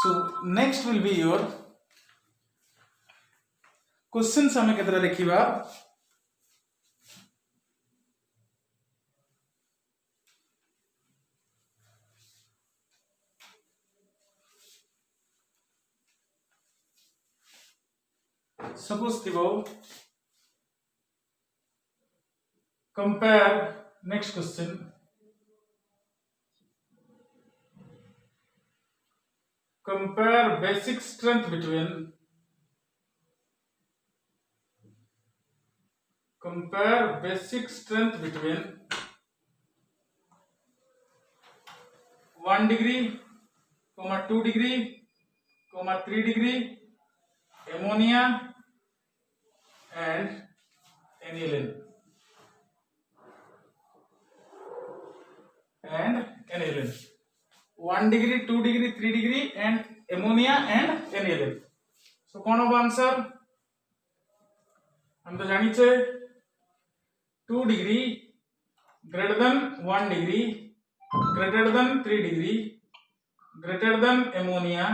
So next will be your questions हमें केतरा देखिबा suppose थिबो compare next question compare basic strength between compare basic strength between 1 degree, 2 degree, 3 degree, ammonia and aniline. And aniline. 1 degree, 2 degree, 3 degree and ammonia and aniline. So कौन होगा answer? हम तो जानी छे 2 degree greater than 1 degree greater than 3 degree greater than ammonia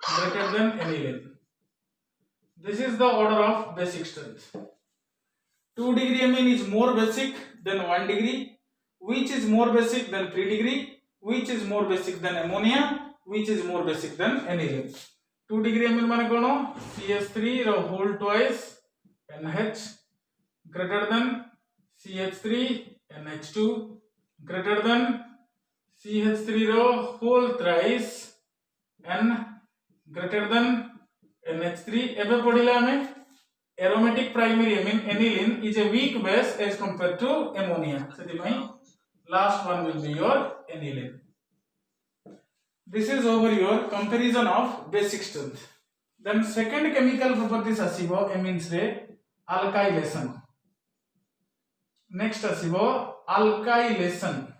greater than aniline. This is the order of basic strength. 2 degree amine is more basic than 1 degree, which is more basic than 3 degree, which is more basic than ammonia, which is more basic than aniline. 2 degree amine माने कौन? CH3 रो whole twice NH greater than CH3 NH2 greater than CH3 रो whole thrice N greater than NH3. एबे पढ़िला हमें aromatic primary amine aniline is a weak base as compared to ammonia. So last one will be your aniline. This is over your comparison of basic strength. Then second chemical properties asibo amines re alkylation. Next asibo alkylation.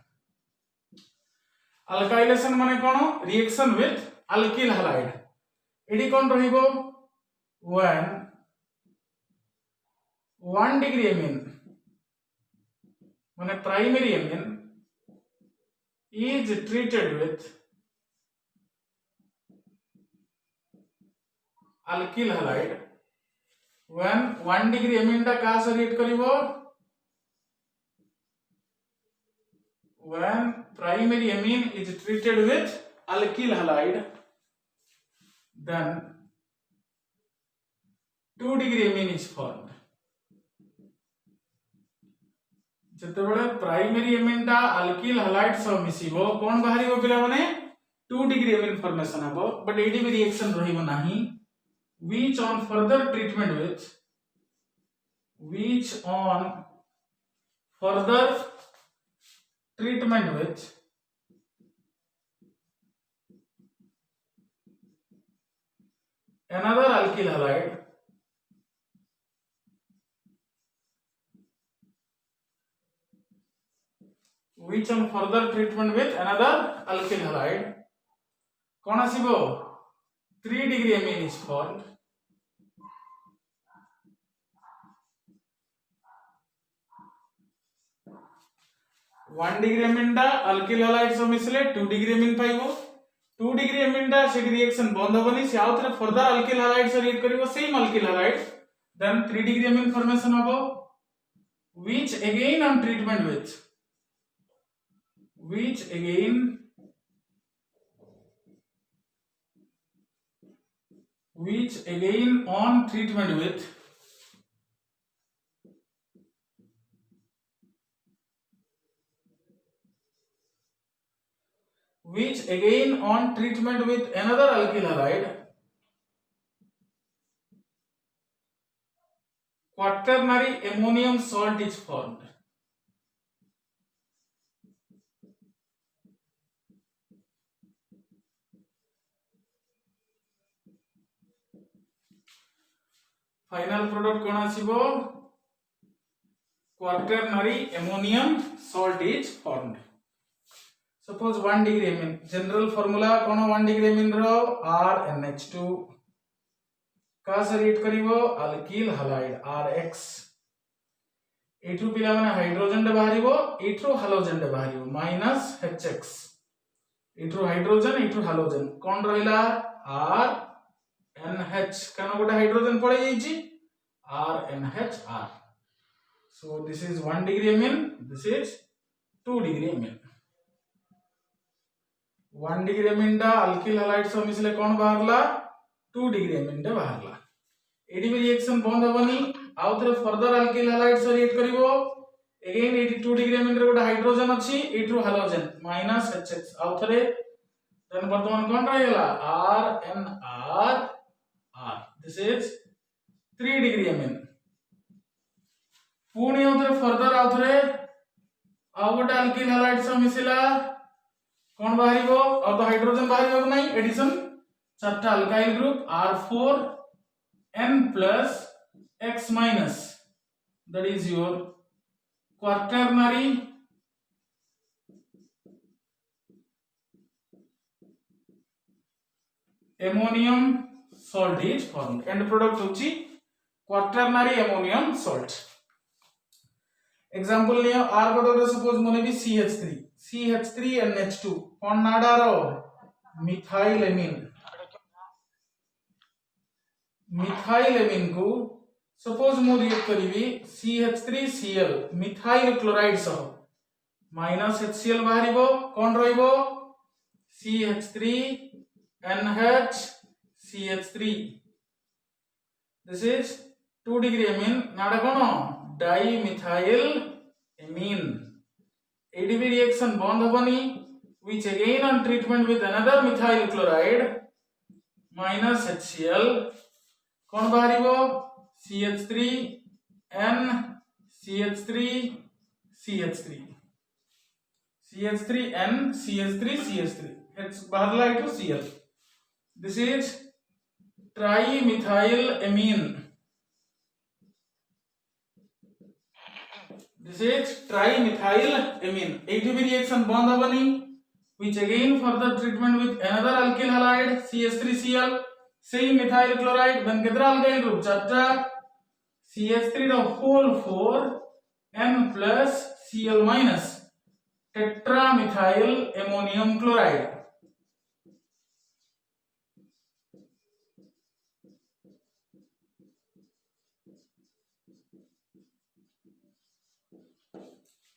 Alkylation माने कोन? Reaction with alkyl halide. एडी कोन रहिबो? When 1 degree amine माने primary amine is treated with alkyl halide. When 1 degree amine टा का से react करिवो? When primary amine is treated with alkyl halide, then 2 degree amine is formed. ଯେତେବେଳେ primary amine टा alkyl halide सब मिसिबो कोन बाहरिबो पिला माने 2 degree amine formation हबो but AD भी रिएक्शन रहिबो नाही which on further treatment with another alkyl halide which on further treatment with another alkyl halide कोन आसीबो 3 degree amine is formed. One degree amine टा अल्किल हैलाइड सब मिसले 2 degree amine पाइबो 2 डिग्री एमिन टा से रिएक्शन बंद होबनी से आउथरे फर्दर अल्किल हैलाइड से रिएक्ट करिवो same alkyl halide then 3 degree amine formation हबो which again on treatment with which again on treatment with another alkyl halide quaternary ammonium salt is formed. Final product कोन आसीबो quaternary ammonium salt is formed. Suppose 1 degree amine general formula कोन 1 degree amine रो RNH2 का से react करिवो alkyl halide RX एठु पिला माने हाइड्रोजन डे बाहरिबो एठु हाइड्रोजन डे बाहरिबो -HX एठू हाइड्रोजन एठू हाइड्रोजन कौन रहिला आर एन एच कान गोटे हाइड्रोजन पड़े जाइछि R N H R so this is 1 degree amine this is 2 degree amine 1 degree amine टा अल्किल हैलाइड सह मिसले कौन बाहरला 2 डिग्री एमिन टा बाहरला एडी भी रिएक्शन बंद होबनी आउ थरे फर्दर अल्किल हैलाइड सह रिएक्ट करिवो अगेन 82 डिग्री एमिन रे गोटे हाइड्रोजन अछि एठू हाइड्रोजन -HX आउ थरे देन वर्तमान कोन रहला RnR R this is 3 degree एमिन पुणी आउ थरे फर्दर आउ थरे आउ गोटे अल्किल हैलाइड सह मिसिला कोन बाहरिबो आउ तो हाइड्रोजन बाहरिबो नै एडिशन चारटा alkyl group R4 N plus X minus that is your quaternary ammonium salt is formed end product होची quaternary ammonium salt example लियो R बदल सपोज मोने भी CH3 NH2 कोन नाडारो मिथाइलेमिन को सपोज मो रिएक्ट करिवि CH3Cl मिथाइल क्लोराइड सह -HCl बाहरिबो कोन रहइबो CH3NH this is 2 degree amine नाडा कोन डाइमिथाइल amine ADB reaction बंद होबनी which again on treatment with another methyl chloride -HCl कौन बाहरिबो CH3N CH3N CH3 H बाहरला Itoo Cl this is trimethyl amine एठी भी रिएक्शन बंद होबनी which again further treatment with another alkyl halide CH3Cl same methyl chloride then केतरा alkyl group चारटा CH3 row whole 4 N plus Cl minus tetramethyl ammonium chloride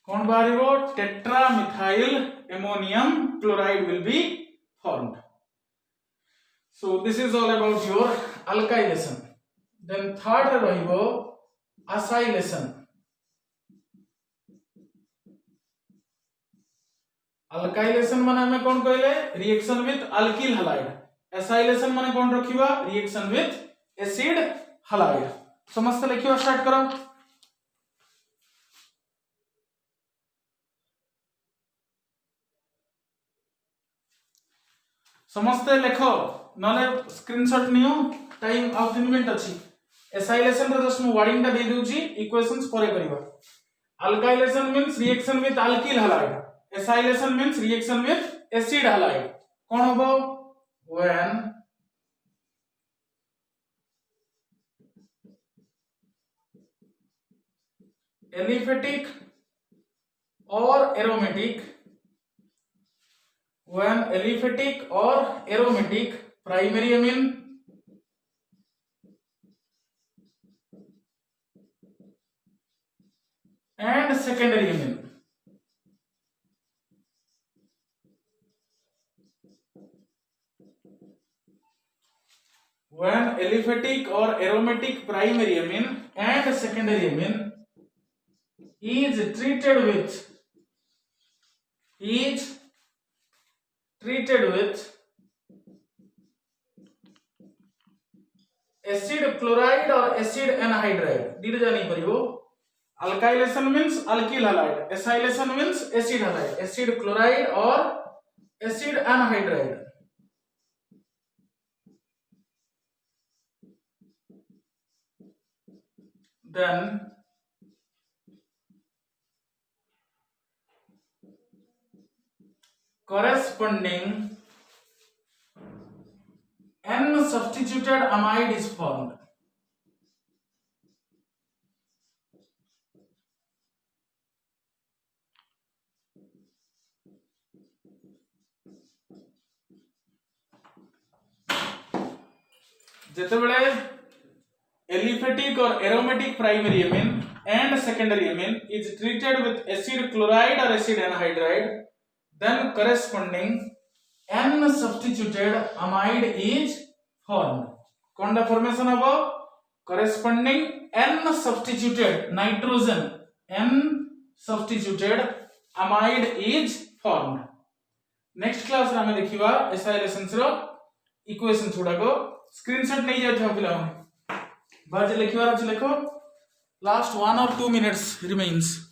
कौन बाहरिबो tetramethyl ammonium chloride will be formed so this is all about your alkylation then third रहिबो acylation alkylation माने हमें कौन कहले reaction with alkyl halide acylation माने कौन रखिबा reaction with acid halide समस्त लिखियो स्टार्ट करो समस्त लेखो नले स्क्रीनशॉट नियो टाइम आउ 3 मिनिट अछि एसाइलेशन रो जस्ट मु वर्डिंग ता दे दोची इक्वेशंस परे करिवा alkylation means reaction with alkyl halide acylation means reaction with acid halide कोन होबो when aliphatic or aromatic when aliphatic or aromatic primary amine and secondary amine when aliphatic or aromatic primary amine and secondary amine is treated with acid chloride or acid anhydride did jani paribo alkylation means alkyl halide acylation means acid halide acid chloride or acid anhydride then corresponding N substituted amide is formed. जेतेबेले aliphatic or aromatic primary amine and secondary amine is treated with acid chloride or acid anhydride, then corresponding n substituted amide is formed. कौन formation हबो? Corresponding n substituted nitrogen n substituted amide is formed. Next class रे हमें देखिबा acylation रो equation गुड़ाको screenshot नहीं जाथि पिला बाजे लिखिबार अछि, लिखो. Last 1 or 2 minutes remains.